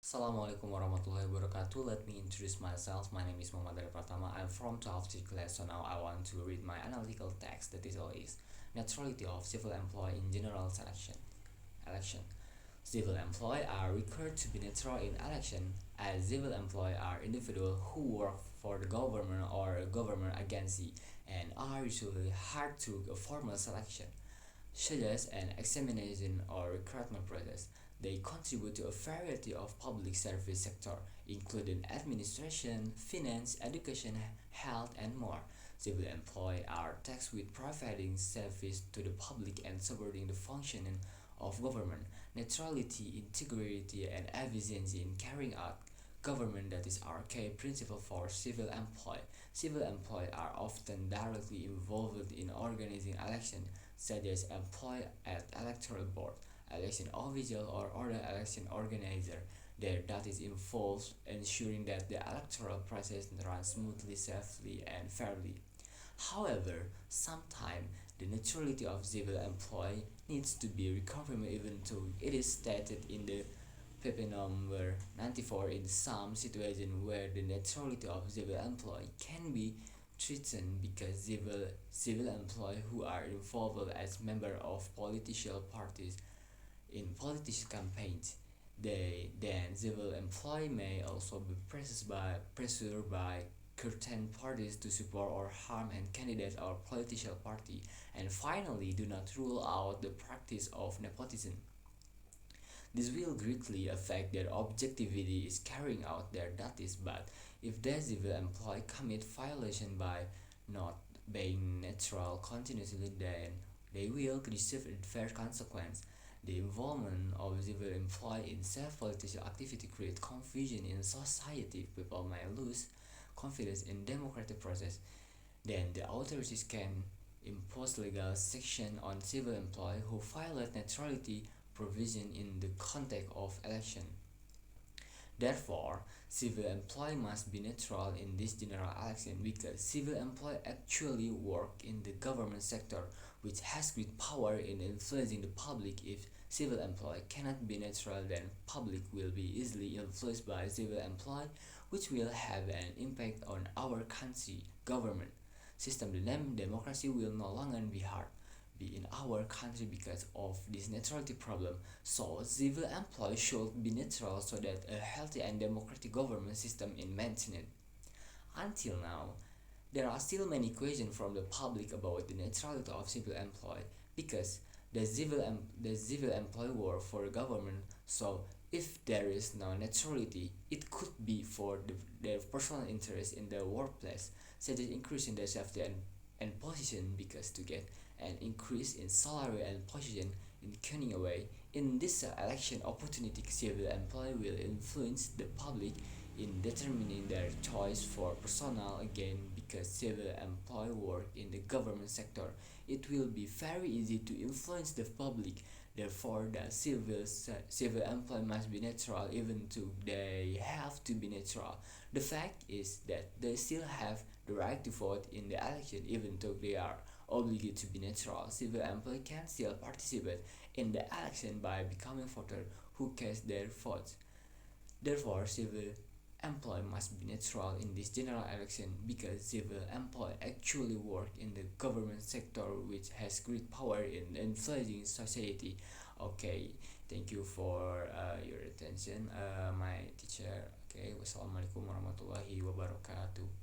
Assalamualaikum warahmatullahi wabarakatuh. Let me introduce myself. My name is Muhammad Dari Pratama. I'm from 12th class, so now I want to read my analytical text. The title is Neutrality of Civil Employee in General Selection. Election. Civil employees are required to be neutral in election, as civil employees are individuals who work for the government or a government agency and are usually hard to a formal selection such as an examination or recruitment process. They contribute to a variety of public service sectors, including administration, finance, education, health, and more. Civil employees are tasked with providing service to the public and supporting the functioning of government. Neutrality, integrity, and efficiency in carrying out government that is our key principle for civil employees. Civil employees are often directly involved in organizing elections, such as employed at electoral board, election official, or other election organizer. Their duties involves ensuring that the electoral process runs smoothly, safely, and fairly. However, sometimes the neutrality of civil employee needs to be reconfirmed even though it is stated in the PP number 94 in some situations where the neutrality of civil employee can be threatened because civil employees who are involved as members of political parties in political campaigns. Then civil employee may also be pressured by certain parties to support or harm a candidate or political party. And finally, do not rule out the practice of nepotism. This will greatly affect their objectivity in carrying out their duties, but if the civil employee commit violation by not being neutral continuously, then they will receive adverse consequence. The involvement of civil employee in self-political activity creates confusion in society. People may lose confidence in democratic process. Then the authorities can impose legal sanction on civil employees who violate neutrality provision in the context of election. Therefore, civil employees must be neutral in this general election because civil employees actually work in the government sector, which has great power in influencing the public. If civil employees cannot be neutral, then public will be easily influenced by civil employees, which will have an impact on our country government system. The name democracy will no longer be hard be in our country because of this neutrality problem. So civil employees should be neutral so that a healthy and democratic government system is maintained. Until now, there are still many questions from the public about the neutrality of civil employees because the civil employee work for the government. So if there is no neutrality, it could be for their personal interest in the workplace, such as increasing their safety and position because to get an increase in salary and position in cunning away. In this election opportunity, civil employee will influence the public in determining their choice for personnel again because civil employee work in the government sector. It will be very easy to influence the public. Therefore, the civil employee must be neutral even though they have to be neutral. The fact is that they still have the right to vote in the election even though they are obligated to be neutral. Civil employees can still participate in the election by becoming voters who cast their votes. Therefore, civil employees must be neutral in this general election because civil employees actually work in the government sector which has great power in influencing society. Okay, thank you for your attention, my teacher. Okay, wassalamualaikum warahmatullahi wabarakatuh.